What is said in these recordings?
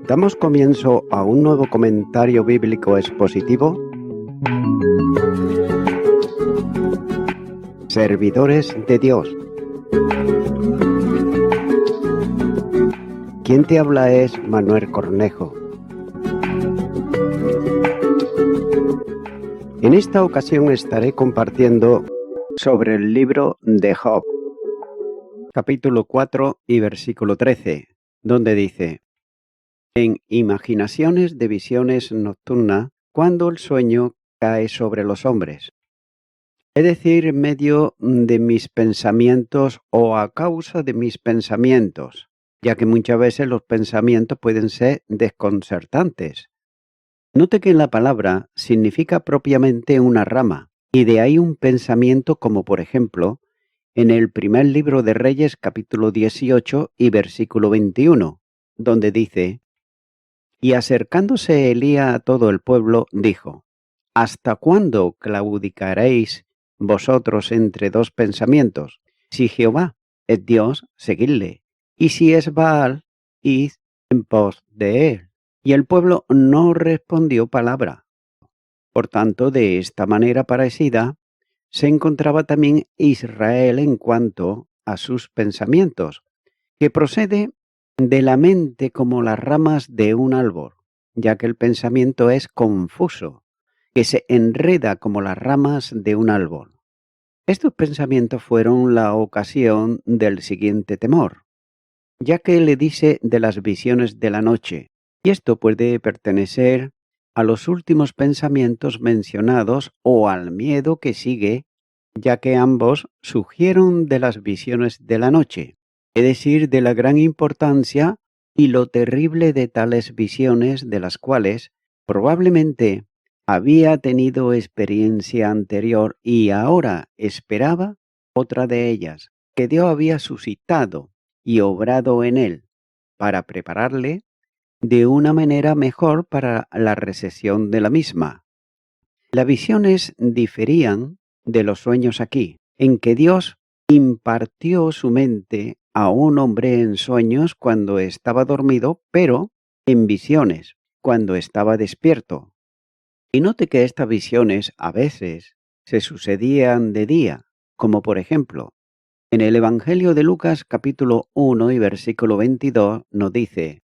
Damos comienzo a un nuevo comentario bíblico expositivo. Servidores de Dios. Quien te habla es Manuel Cornejo. En esta ocasión estaré compartiendo sobre el libro de Job, capítulo 4 y versículo 13, donde dice: en imaginaciones de visiones nocturnas, cuando el sueño cae sobre los hombres. Es decir, en medio de mis pensamientos o a causa de mis pensamientos, ya que muchas veces los pensamientos pueden ser desconcertantes. Note que la palabra significa propiamente una rama, y de ahí un pensamiento como por ejemplo, en el primer libro de Reyes capítulo 18 y versículo 21, donde dice: y acercándose Elías a todo el pueblo, dijo: ¿hasta cuándo claudicaréis vosotros entre dos pensamientos? Si Jehová es Dios, seguidle, y si es Baal, id en pos de él. Y el pueblo no respondió palabra. Por tanto, de esta manera parecida, se encontraba también Israel en cuanto a sus pensamientos, que procede de la mente como las ramas de un árbol, ya que el pensamiento es confuso, que se enreda como las ramas de un árbol. Estos pensamientos fueron la ocasión del siguiente temor, ya que le dice de las visiones de la noche, y esto puede pertenecer a los últimos pensamientos mencionados o al miedo que sigue, ya que ambos surgieron de las visiones de la noche, es decir, de la gran importancia y lo terrible de tales visiones, de las cuales probablemente había tenido experiencia anterior y ahora esperaba otra de ellas, que Dios había suscitado y obrado en él para prepararle de una manera mejor para la recepción de la misma. Las visiones diferían de los sueños aquí, en que Dios impartió su mente a un hombre en sueños cuando estaba dormido, pero en visiones cuando estaba despierto. Y note que estas visiones a veces se sucedían de día, como por ejemplo, en el Evangelio de Lucas capítulo 1 y versículo 22 nos dice: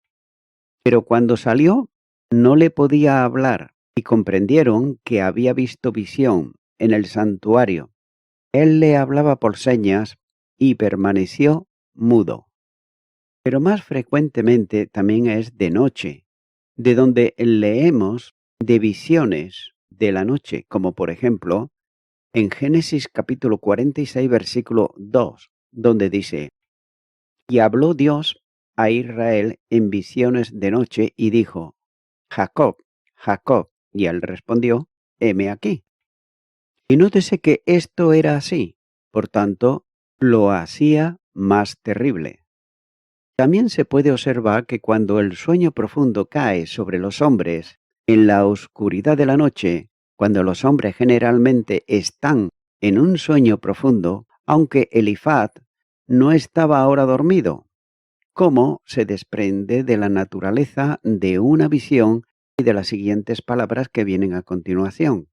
pero cuando salió no le podía hablar y comprendieron que había visto visión en el santuario. Él le hablaba por señas y permaneció mudo. Pero más frecuentemente también es de noche, de donde leemos de visiones de la noche, como por ejemplo en Génesis capítulo 46 versículo 2, donde dice: y habló Dios a Israel en visiones de noche y dijo: Jacob, Jacob. Y él respondió: heme aquí. Y nótese que esto era así, por tanto, lo hacía más terrible. También se puede observar que cuando el sueño profundo cae sobre los hombres, en la oscuridad de la noche, cuando los hombres generalmente están en un sueño profundo, aunque Elifaz no estaba ahora dormido, como se desprende de la naturaleza de una visión y de las siguientes palabras que vienen a continuación.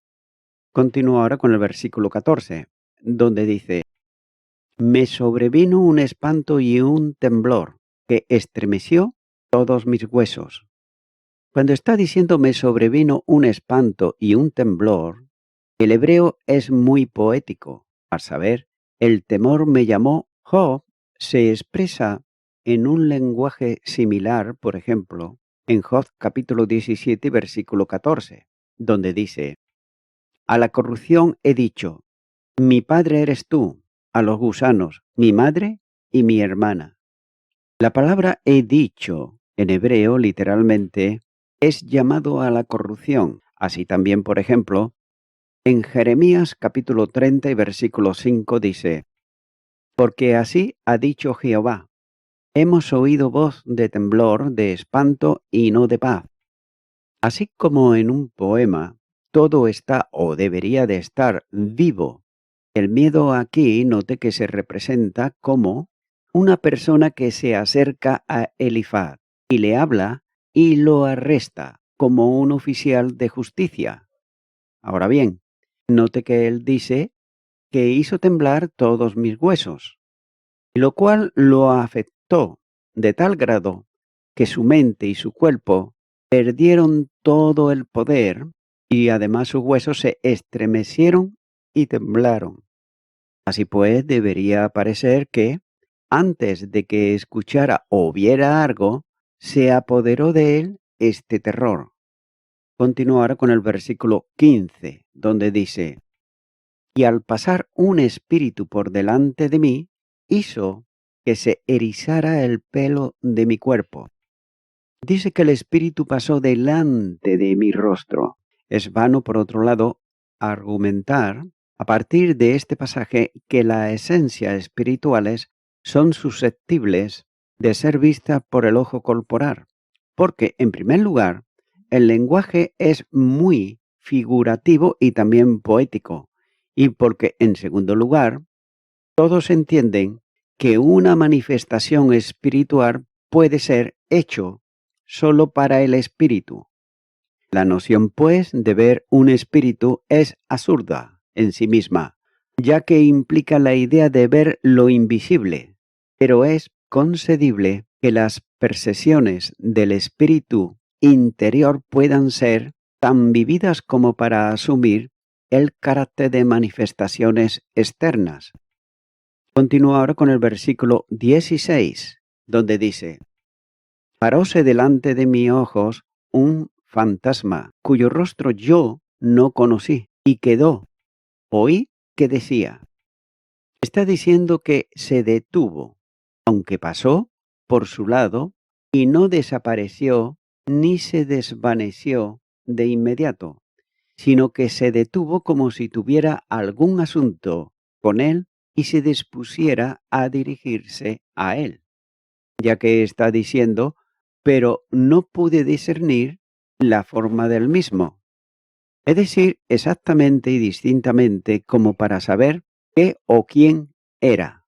Continúo ahora con el versículo 14, donde dice: me sobrevino un espanto y un temblor que estremeció todos mis huesos. Cuando está diciendo me sobrevino un espanto y un temblor, el hebreo es muy poético. A saber, el temor me llamó. Job se expresa en un lenguaje similar, por ejemplo, en Job capítulo 17, versículo 14, donde dice: a la corrupción he dicho, mi padre eres tú; a los gusanos, mi madre y mi hermana. La palabra he dicho, en hebreo literalmente, es llamado a la corrupción. Así también, por ejemplo, en Jeremías capítulo 30 y versículo 5 dice: porque así ha dicho Jehová, hemos oído voz de temblor, de espanto y no de paz. Así como en un poema todo está o debería de estar vivo, el miedo aquí note que se representa como una persona que se acerca a Elifaz y le habla y lo arresta como un oficial de justicia. Ahora bien, note que él dice que hizo temblar todos mis huesos, lo cual lo afectó de tal grado que su mente y su cuerpo perdieron todo el poder y además sus huesos se estremecieron y temblaron. Así pues, debería parecer que, antes de que escuchara o viera algo, se apoderó de él este terror. Continuar con el versículo 15, donde dice: Y al pasar un espíritu por delante de mí, hizo que se erizara el pelo de mi cuerpo. Dice que el espíritu pasó delante de mi rostro. Es vano, por otro lado, argumentar a partir de este pasaje que las esencias espirituales son susceptibles de ser vistas por el ojo corporal, porque, en primer lugar, el lenguaje es muy figurativo y también poético, y porque, en segundo lugar, todos entienden que una manifestación espiritual puede ser hecho solo para el espíritu. La noción, pues, de ver un espíritu es absurda en sí misma, ya que implica la idea de ver lo invisible, pero es concebible que las percepciones del espíritu interior puedan ser tan vividas como para asumir el carácter de manifestaciones externas. Continúa ahora con el versículo 16, donde dice: Paróse delante de mis ojos un fantasma, cuyo rostro yo no conocí, y quedó. Oí que decía. Está diciendo que se detuvo, aunque pasó por su lado, y no desapareció ni se desvaneció de inmediato, sino que se detuvo como si tuviera algún asunto con él y se dispusiera a dirigirse a él, ya que está diciendo, pero no pude discernir la forma del mismo. Es decir, exactamente y distintamente como para saber qué o quién era.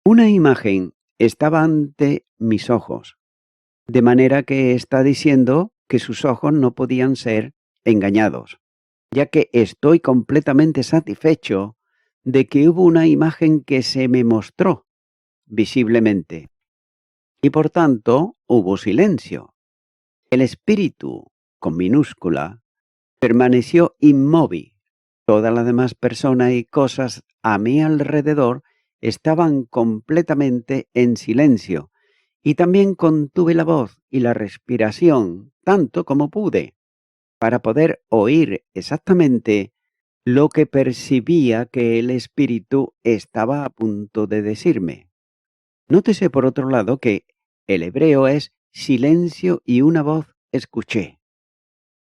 Una imagen estaba ante mis ojos, de manera que está diciendo que sus ojos no podían ser engañados, ya que estoy completamente satisfecho de que hubo una imagen que se me mostró visiblemente, y por tanto hubo silencio. El espíritu, con minúscula, permaneció inmóvil. Todas las demás personas y cosas a mi alrededor estaban completamente en silencio, y también contuve la voz y la respiración tanto como pude, para poder oír exactamente lo que percibía que el espíritu estaba a punto de decirme. Nótese por otro lado que el hebreo es silencio y una voz escuché.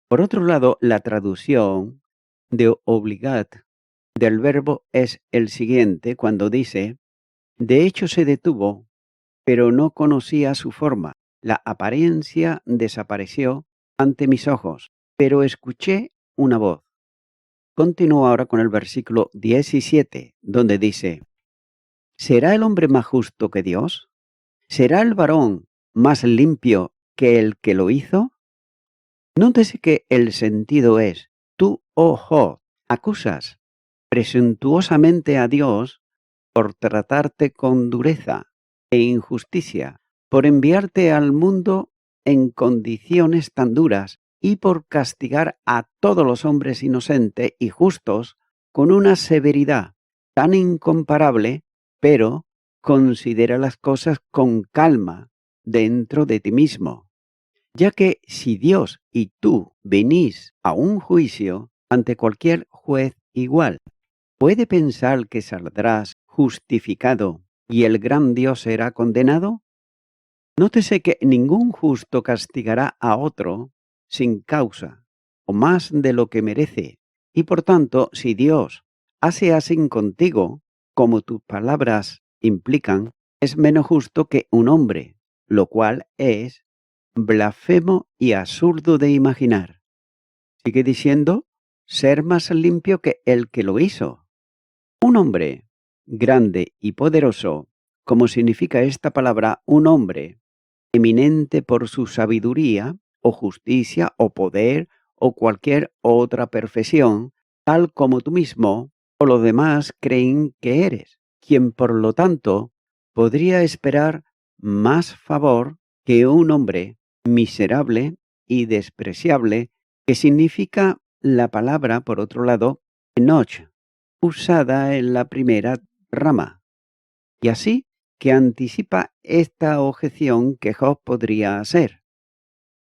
Por otro lado, la traducción de obligat del verbo es el siguiente cuando dice: de hecho se detuvo, pero no conocía su forma. La apariencia desapareció ante mis ojos, pero escuché una voz. Continúo ahora con el versículo 17, donde dice: ¿será el hombre más justo que Dios? ¿Será el varón más limpio que el que lo hizo? Nótese que el sentido es: tú, oh Job, acusas presuntuosamente a Dios por tratarte con dureza e injusticia, por enviarte al mundo en condiciones tan duras y por castigar a todos los hombres inocentes y justos con una severidad tan incomparable, pero considera las cosas con calma dentro de ti mismo. Ya que si Dios y tú venís a un juicio ante cualquier juez igual, ¿puede pensar que saldrás justificado y el gran Dios será condenado? Nótese que ningún justo castigará a otro sin causa, o más de lo que merece, y por tanto, si Dios hace así contigo, como tus palabras implican, es menos justo que un hombre, lo cual es blasfemo y absurdo de imaginar. Sigue diciendo, ser más limpio que el que lo hizo. Un hombre grande y poderoso, como significa esta palabra, un hombre eminente por su sabiduría, o justicia o poder o cualquier otra perfección, tal como tú mismo o los demás creen que eres, quien por lo tanto podría esperar más favor que un hombre miserable y despreciable, que significa la palabra, por otro lado, enoch, usada en la primera rama, y así que anticipa esta objeción que Job podría hacer,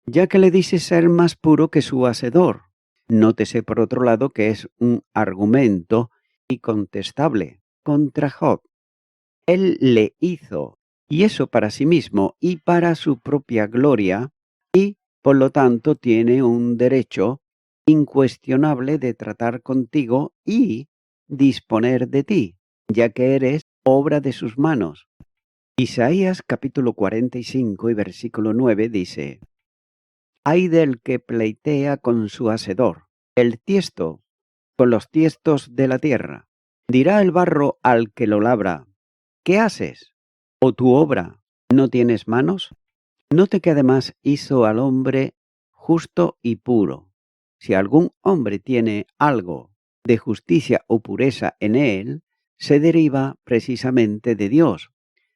ya que le dice ser más puro que su hacedor. Nótese por otro lado que es un argumento incontestable contra Job. Él le hizo, y eso para sí mismo y para su propia gloria, y por lo tanto tiene un derecho incuestionable de tratar contigo y disponer de ti, ya que eres obra de sus manos. Isaías capítulo 45 y versículo 9 dice: Ay del que pleitea con su hacedor, el tiesto con los tiestos de la tierra. Dirá el barro al que lo labra: ¿qué haces? ¿O tu obra no tienes manos? Note que además hizo al hombre justo y puro. Si algún hombre tiene algo de justicia o pureza en él, se deriva precisamente de Dios,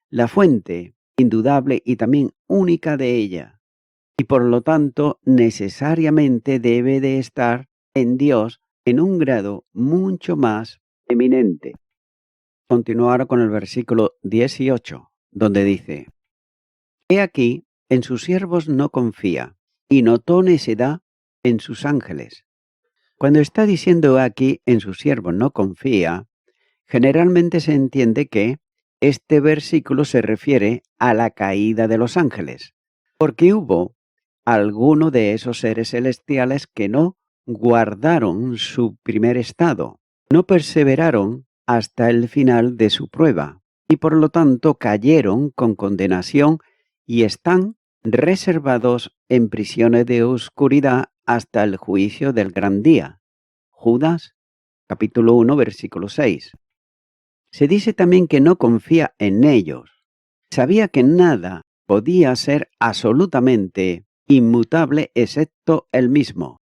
la fuente indudable y también única de ella, y por lo tanto necesariamente debe de estar en Dios en un grado mucho más eminente. Continuar con el versículo 18, donde dice: He aquí, en sus siervos no confía, y notó necedad en sus ángeles. Cuando está diciendo aquí en sus siervos no confía, generalmente se entiende que este versículo se refiere a la caída de los ángeles, porque hubo alguno de esos seres celestiales que no guardaron su primer estado, no perseveraron hasta el final de su prueba, y por lo tanto cayeron con condenación y están reservados en prisiones de oscuridad hasta el juicio del gran día. Judas, capítulo 1, versículo 6. Se dice también que no confía en ellos. Sabía que nada podía ser absolutamente inmutable excepto él mismo,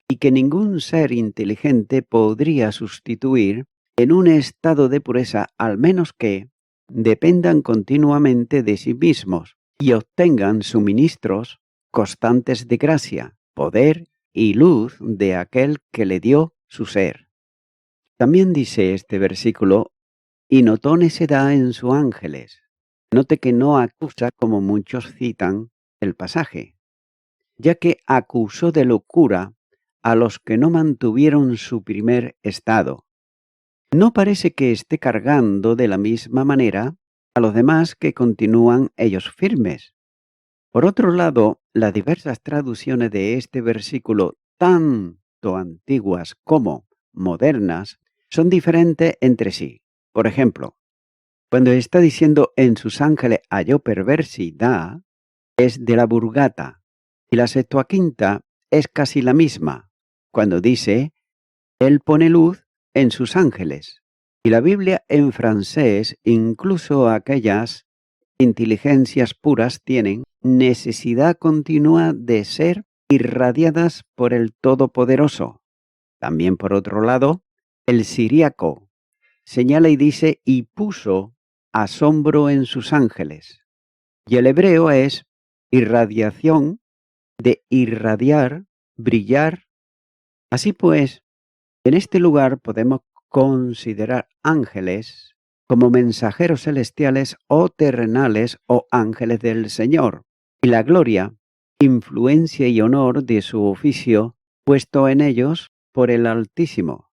y que ningún ser inteligente podría sustituir en un estado de pureza, al menos que dependan continuamente de sí mismos y obtengan suministros constantes de gracia, poder y luz de aquel que le dio su ser. También dice este versículo: y notó necedad en sus ángeles. Note que no acusa como muchos citan el pasaje, ya que acusó de locura a los que no mantuvieron su primer estado. No parece que esté cargando de la misma manera a los demás que continúan ellos firmes. Por otro lado, las diversas traducciones de este versículo, tanto antiguas como modernas, son diferentes entre sí. Por ejemplo, cuando está diciendo en sus ángeles halló perversidad, es de la Vulgata, y la Septuaginta es casi la misma, cuando dice él pone luz en sus ángeles. Y la Biblia en francés, incluso aquellas inteligencias puras, tienen necesidad continua de ser irradiadas por el Todopoderoso. También por otro lado, el siríaco señala y dice y puso asombro en sus ángeles. Y el hebreo es irradiación, de irradiar, brillar. Así pues, en este lugar podemos considerar ángeles como mensajeros celestiales o terrenales o ángeles del Señor, y la gloria, influencia y honor de su oficio puesto en ellos por el Altísimo.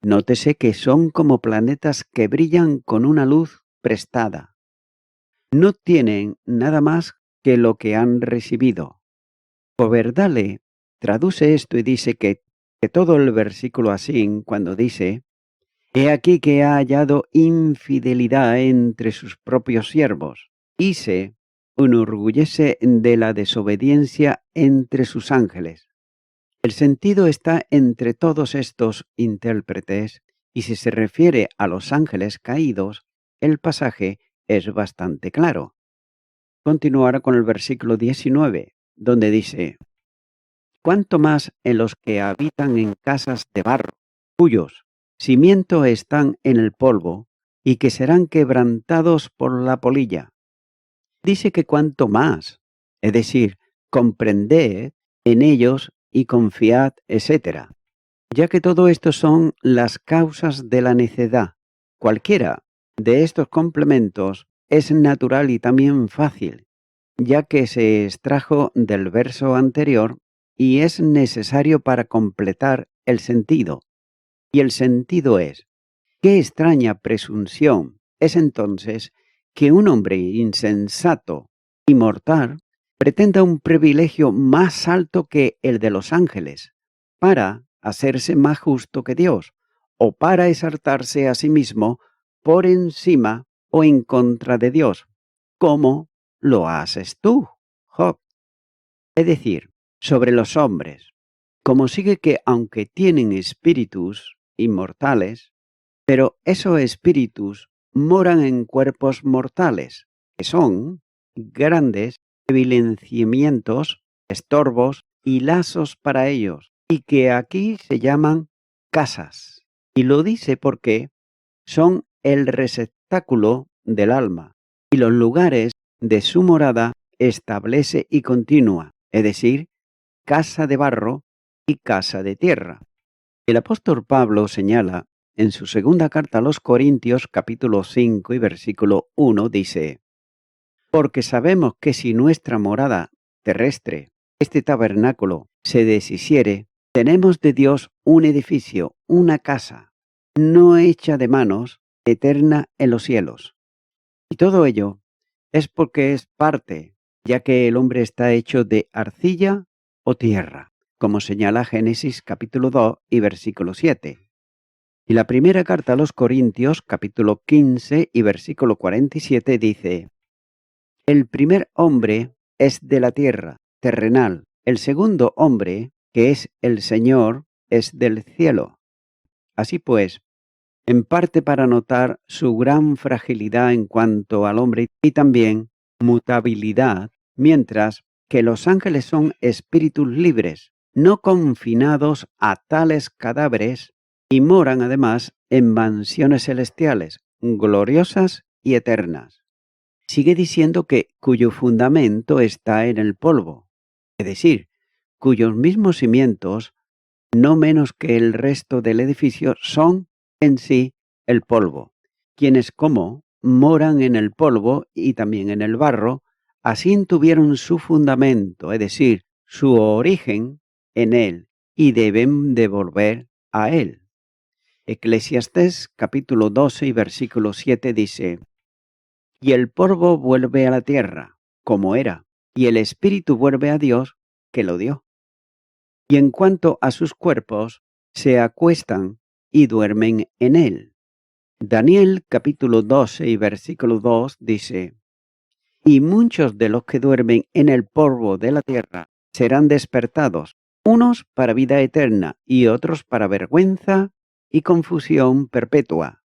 Nótese que son como planetas que brillan con una luz prestada. No tienen nada más que lo que han recibido. Poverdale traduce esto y dice que todo el versículo así, cuando dice: He aquí que ha hallado infidelidad entre sus propios siervos, y se enorgullece de la desobediencia entre sus ángeles. El sentido está entre todos estos intérpretes, y si se refiere a los ángeles caídos, el pasaje es bastante claro. Continuar con el versículo 19. donde dice, cuánto más en los que habitan en casas de barro, cuyos cimientos están en el polvo y que serán quebrantados por la polilla. Dice que cuanto más, es decir, comprended en ellos y confiad, etc., ya que todo esto son las causas de la necedad. Cualquiera de estos complementos es natural y también fácil, ya que se extrajo del verso anterior y es necesario para completar el sentido. Y el sentido es, qué extraña presunción es entonces que un hombre insensato y mortal pretenda un privilegio más alto que el de los ángeles, para hacerse más justo que Dios, o para exaltarse a sí mismo por encima o en contra de Dios, como lo haces tú, Job. Es decir, sobre los hombres, como sigue que aunque tienen espíritus inmortales, pero esos espíritus moran en cuerpos mortales, que son grandes evidenciamientos, estorbos y lazos para ellos, y que aquí se llaman casas. Y lo dice porque son el receptáculo del alma, y los lugares de su morada establece y continúa, es decir, casa de barro y casa de tierra. El apóstol Pablo señala en su segunda carta a los Corintios, capítulo 5 y versículo 1, dice, porque sabemos que si nuestra morada terrestre, este tabernáculo, se deshiciere, tenemos de Dios un edificio, una casa, no hecha de manos, eterna en los cielos. Y todo ello es porque es parte, ya que el hombre está hecho de arcilla o tierra, como señala Génesis capítulo 2 y versículo 7. Y la primera carta a los Corintios, capítulo 15 y versículo 47 dice, el primer hombre es de la tierra, terrenal. El segundo hombre, que es el Señor, es del cielo. Así pues, en parte para notar su gran fragilidad en cuanto al hombre y también mutabilidad, mientras que los ángeles son espíritus libres, no confinados a tales cadáveres, y moran además en mansiones celestiales, gloriosas y eternas. Sigue diciendo que cuyo fundamento está en el polvo, es decir, cuyos mismos cimientos, no menos que el resto del edificio, son en sí el polvo, quienes como moran en el polvo y también en el barro, así tuvieron su fundamento, es decir, su origen en él, y deben de volver a él. Eclesiastés capítulo 12 y versículo 7 dice, y el polvo vuelve a la tierra, como era, y el espíritu vuelve a Dios, que lo dio. Y en cuanto a sus cuerpos, se acuestan y duermen en él. Daniel capítulo 12 y versículo 2 dice, y muchos de los que duermen en el polvo de la tierra serán despertados, unos para vida eterna y otros para vergüenza y confusión perpetua,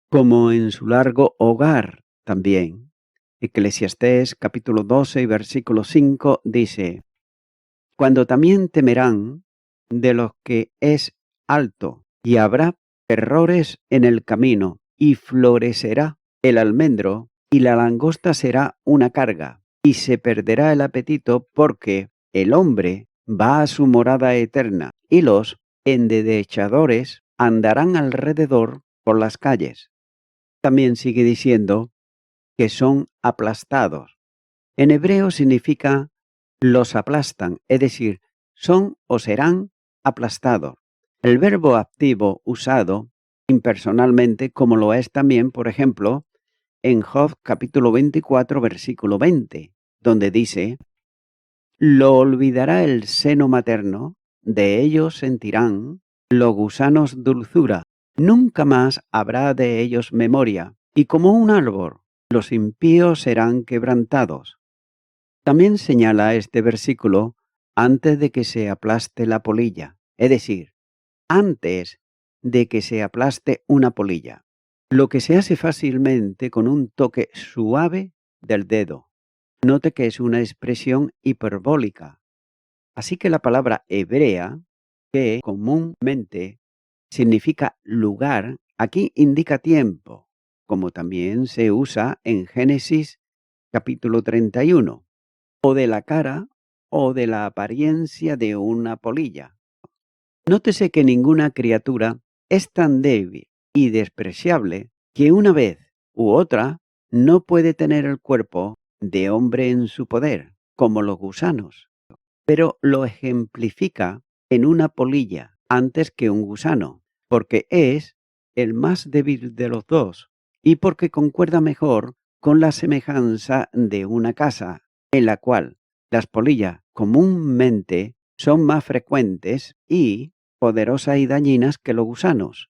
como en su largo hogar también. Eclesiastés capítulo 12 y versículo 5 dice, cuando también temerán de los que es alto, y habrá terrores en el camino, y florecerá el almendro, y la langosta será una carga, y se perderá el apetito, porque el hombre va a su morada eterna, y los endechadores andarán alrededor por las calles. También sigue diciendo que son aplastados. En hebreo significa los aplastan, es decir, son o serán aplastados. El verbo activo usado impersonalmente, como lo es también, por ejemplo, en Job capítulo 24, versículo 20, donde dice, lo olvidará el seno materno, de ellos sentirán los gusanos dulzura, nunca más habrá de ellos memoria, y como un árbol, los impíos serán quebrantados. También señala este versículo antes de que se aplaste la polilla, es decir, antes de que se aplaste una polilla, lo que se hace fácilmente con un toque suave del dedo. Note que es una expresión hiperbólica. Así que la palabra hebrea, que comúnmente significa lugar, aquí indica tiempo, como también se usa en Génesis capítulo 31, o de la cara o de la apariencia de una polilla. Nótese que ninguna criatura es tan débil y despreciable que una vez u otra no puede tener el cuerpo de hombre en su poder, como los gusanos, pero lo ejemplifica en una polilla antes que un gusano, porque es el más débil de los dos y porque concuerda mejor con la semejanza de una casa, en la cual las polillas comúnmente son más frecuentes y poderosas y dañinas que los gusanos.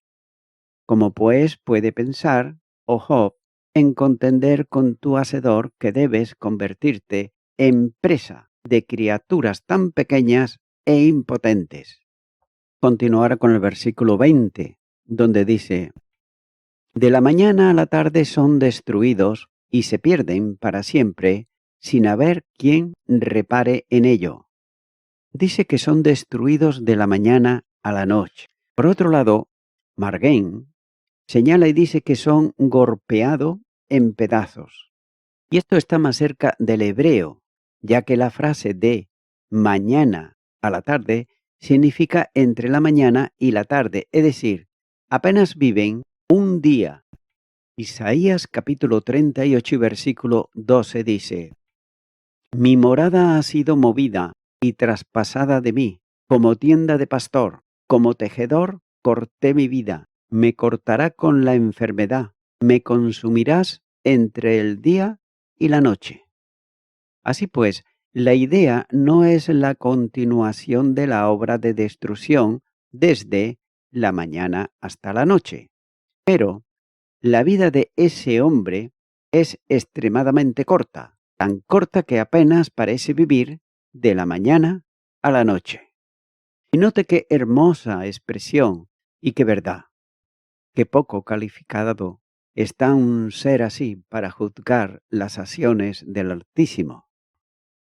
Como pues puede pensar, oh Job, en contender con tu hacedor que debes convertirte en presa de criaturas tan pequeñas e impotentes. Continuar con el versículo 20, donde dice, de la mañana a la tarde son destruidos y se pierden para siempre sin haber quien repare en ello. Dice que son destruidos de la mañana a la noche. Por otro lado, Margain señala y dice que son golpeados en pedazos. Y esto está más cerca del hebreo, ya que la frase de mañana a la tarde significa entre la mañana y la tarde, es decir, apenas viven un día. Isaías capítulo 38 y versículo 12 dice, mi morada ha sido movida y traspasada de mí, como tienda de pastor, como tejedor corté mi vida, me cortará con la enfermedad, me consumirás entre el día y la noche. Así pues, la idea no es la continuación de la obra de destrucción desde la mañana hasta la noche, pero la vida de ese hombre es extremadamente corta, tan corta que apenas parece vivir de la mañana a la noche. Y note qué hermosa expresión y qué verdad, qué poco calificado está un ser así para juzgar las acciones del Altísimo.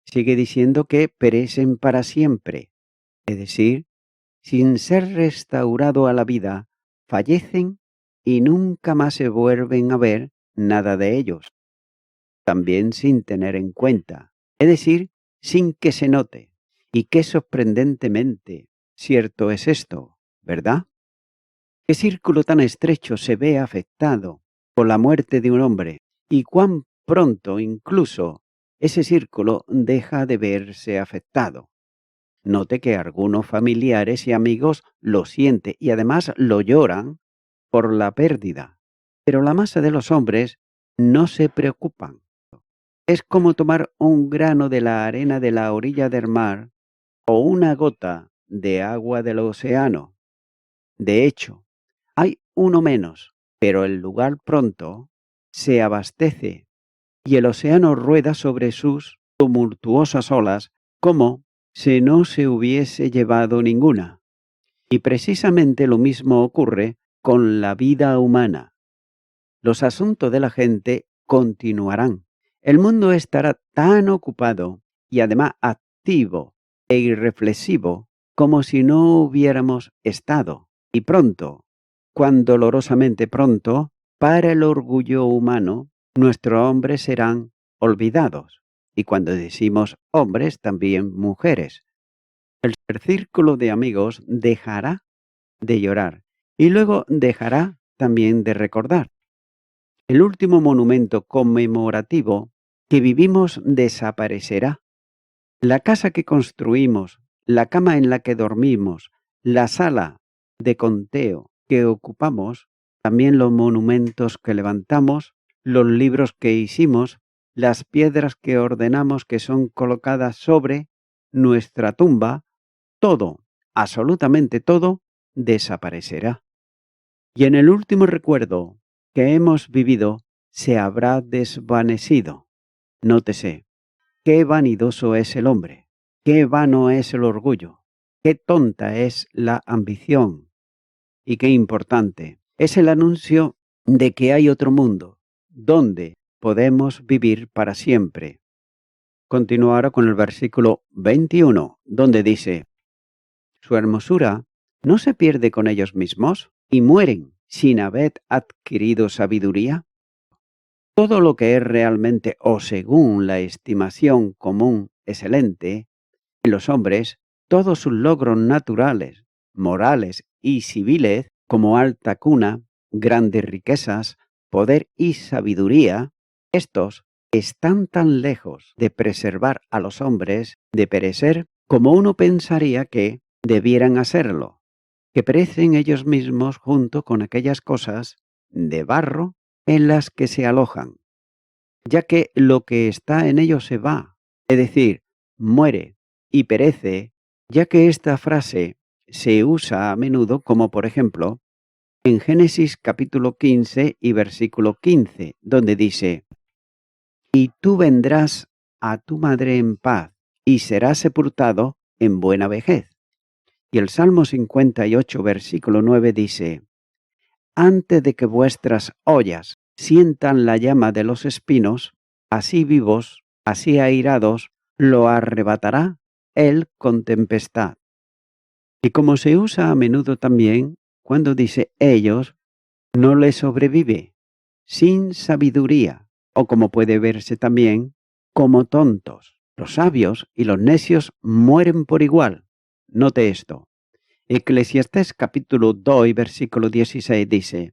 Sigue diciendo que perecen para siempre, es decir, sin ser restaurado a la vida, fallecen y nunca más se vuelven a ver nada de ellos, también sin tener en cuenta, es decir, sin que se note. Y qué sorprendentemente cierto es esto, ¿verdad? ¿Qué círculo tan estrecho se ve afectado por la muerte de un hombre y cuán pronto incluso ese círculo deja de verse afectado? Note que algunos familiares y amigos lo sienten y además lo lloran por la pérdida, pero la masa de los hombres no se preocupan. Es como tomar un grano de la arena de la orilla del mar o una gota de agua del océano. De hecho, hay uno menos, pero el lugar pronto se abastece y el océano rueda sobre sus tumultuosas olas como si no se hubiese llevado ninguna. Y precisamente lo mismo ocurre con la vida humana. Los asuntos de la gente continuarán. El mundo estará tan ocupado y además activo e irreflexivo como si no hubiéramos estado. Y pronto, cuán dolorosamente pronto, para el orgullo humano, nuestros hombres serán olvidados. Y cuando decimos hombres, también mujeres. El círculo de amigos dejará de llorar y luego dejará también de recordar. El último monumento conmemorativo que vivimos desaparecerá. La casa que construimos, la cama en la que dormimos, la sala de conteo que ocupamos, también los monumentos que levantamos, los libros que hicimos, las piedras que ordenamos que son colocadas sobre nuestra tumba, todo, absolutamente todo, desaparecerá. Y en el último recuerdo que hemos vivido se habrá desvanecido. Nótese, qué vanidoso es el hombre, qué vano es el orgullo, qué tonta es la ambición y qué importante es el anuncio de que hay otro mundo donde podemos vivir para siempre. Continúa ahora con el versículo 21, donde dice: su hermosura no se pierde con ellos mismos y mueren sin haber adquirido sabiduría. Todo lo que es realmente o según la estimación común excelente en los hombres, todos sus logros naturales, morales y civiles, como alta cuna, grandes riquezas, poder y sabiduría, estos están tan lejos de preservar a los hombres de perecer como uno pensaría que debieran hacerlo, que perecen ellos mismos junto con aquellas cosas de barro en las que se alojan, ya que lo que está en ellos se va, es decir, muere y perece, ya que esta frase se usa a menudo como por ejemplo en Génesis capítulo 15 y versículo 15, donde dice: y tú vendrás a tu madre en paz y serás sepultado en buena vejez. Y el Salmo 58 versículo 9 dice: antes de que vuestras ollas sientan la llama de los espinos, así vivos, así airados, lo arrebatará él con tempestad. Y como se usa a menudo también, cuando dice ellos, no le sobrevive, sin sabiduría, o como puede verse también, como tontos. Los sabios y los necios mueren por igual. Note esto. Eclesiastés capítulo 2, versículo 16 dice: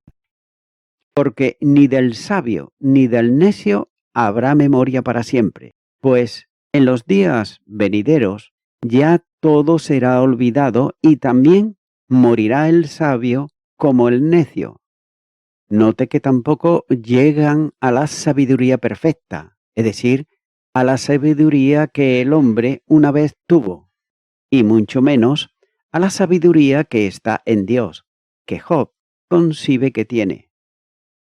porque ni del sabio ni del necio habrá memoria para siempre, pues en los días venideros ya todo será olvidado y también morirá el sabio como el necio. Note que tampoco llegan a la sabiduría perfecta, es decir, a la sabiduría que el hombre una vez tuvo, y mucho menos a la sabiduría que está en Dios, que Job concibe que tiene.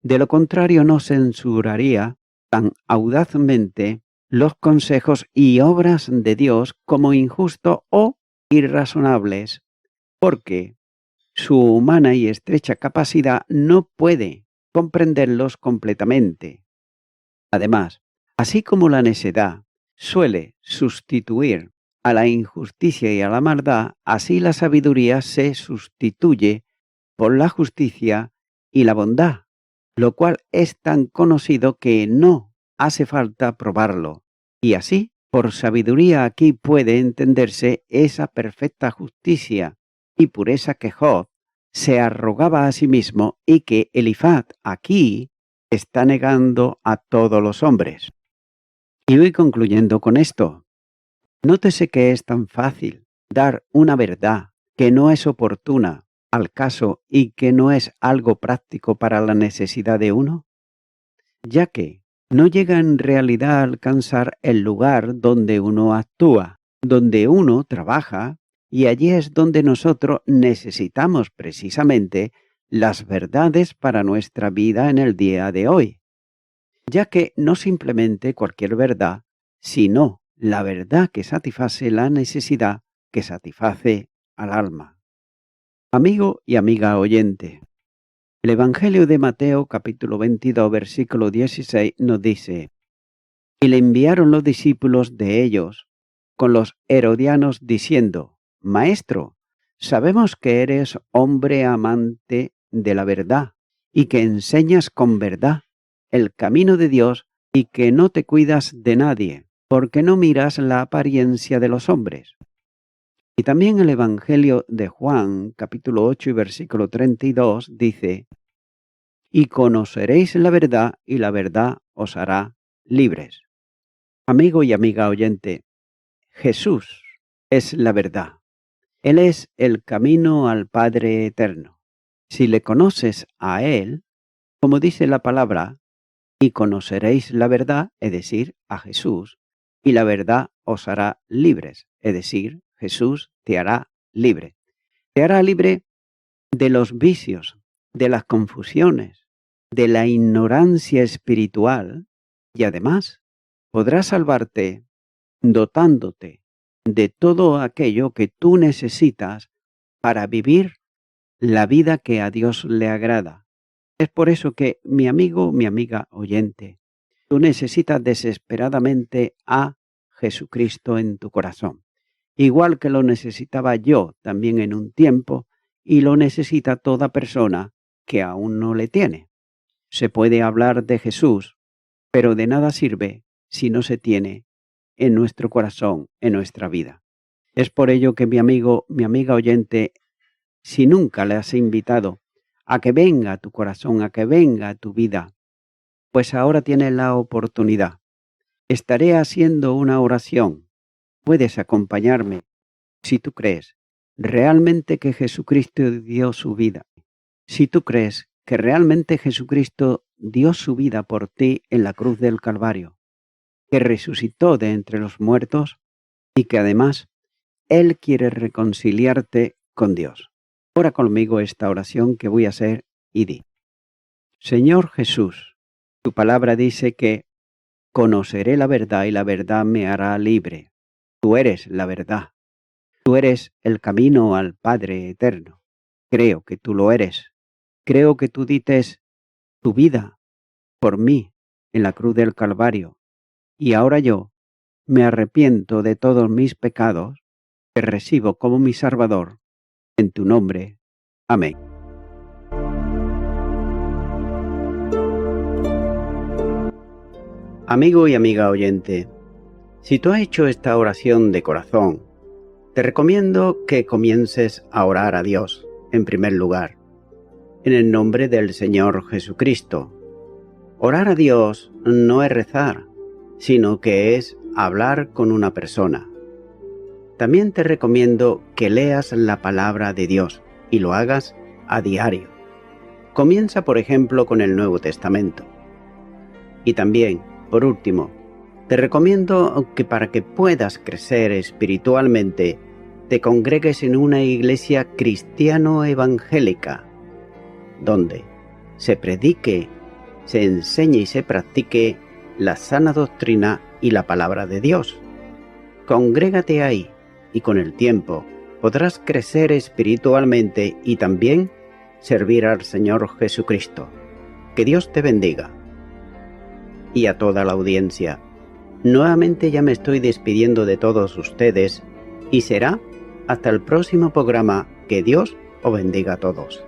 De lo contrario, no censuraría tan audazmente los consejos y obras de Dios como injustos o irrazonables, porque su humana y estrecha capacidad no puede comprenderlos completamente. Además, así como la necedad suele sustituir a la injusticia y a la maldad, así la sabiduría se sustituye por la justicia y la bondad, lo cual es tan conocido que no hace falta probarlo. Y así, por sabiduría aquí puede entenderse esa perfecta justicia y pureza que Job se arrogaba a sí mismo y que Elifaz aquí está negando a todos los hombres. Y voy concluyendo con esto. Nótese que es tan fácil dar una verdad que no es oportuna al caso y que no es algo práctico para la necesidad de uno, ya que no llega en realidad a alcanzar el lugar donde uno actúa, donde uno trabaja, y allí es donde nosotros necesitamos precisamente las verdades para nuestra vida en el día de hoy, ya que no simplemente cualquier verdad, sino la verdad que satisface la necesidad que satisface al alma. Amigo y amiga oyente, el Evangelio de Mateo capítulo 22 versículo 16 nos dice: y le enviaron los discípulos de ellos con los herodianos diciendo: Maestro, sabemos que eres hombre amante de la verdad y que enseñas con verdad el camino de Dios y que no te cuidas de nadie, porque no miras la apariencia de los hombres. Y también el Evangelio de Juan, capítulo 8 y versículo 32, dice: y conoceréis la verdad y la verdad os hará libres. Amigo y amiga oyente, Jesús es la verdad. Él es el camino al Padre eterno. Si le conoces a Él, como dice la palabra, y conoceréis la verdad, es decir, a Jesús, y la verdad os hará libres, es decir, Jesús te hará libre. Te hará libre de los vicios, de las confusiones, de la ignorancia espiritual, y además podrás salvarte dotándote de todo aquello que tú necesitas para vivir la vida que a Dios le agrada. Es por eso que, mi amigo, mi amiga oyente, tú necesitas desesperadamente a Jesucristo en tu corazón, igual que lo necesitaba yo también en un tiempo y lo necesita toda persona que aún no le tiene. Se puede hablar de Jesús, pero de nada sirve si no se tiene en nuestro corazón, en nuestra vida. Es por ello que mi amigo, mi amiga oyente, si nunca le has invitado a que venga a tu corazón, a que venga a tu vida, pues ahora tienes la oportunidad. Estaré haciendo una oración. Puedes acompañarme si tú crees realmente que Jesucristo dio su vida. Si tú crees que realmente Jesucristo dio su vida por ti en la cruz del Calvario, que resucitó de entre los muertos y que además Él quiere reconciliarte con Dios. Ora conmigo esta oración que voy a hacer y di: Señor Jesús, tu palabra dice que conoceré la verdad y la verdad me hará libre. Tú eres la verdad. Tú eres el camino al Padre eterno. Creo que tú lo eres. Creo que tú dites tu vida por mí en la cruz del Calvario. Y ahora yo me arrepiento de todos mis pecados, te recibo como mi Salvador. En tu nombre. Amén. Amigo y amiga oyente, si tú has hecho esta oración de corazón, te recomiendo que comiences a orar a Dios, en primer lugar, en el nombre del Señor Jesucristo. Orar a Dios no es rezar, sino que es hablar con una persona. También te recomiendo que leas la palabra de Dios y lo hagas a diario. Comienza, por ejemplo, con el Nuevo Testamento. Y también, por último, te recomiendo que para que puedas crecer espiritualmente, te congregues en una iglesia cristiano-evangélica, donde se predique, se enseñe y se practique la sana doctrina y la palabra de Dios. Congrégate ahí y con el tiempo podrás crecer espiritualmente y también servir al Señor Jesucristo. Que Dios te bendiga. Y a toda la audiencia, nuevamente ya me estoy despidiendo de todos ustedes y será hasta el próximo programa. Que Dios os bendiga a todos.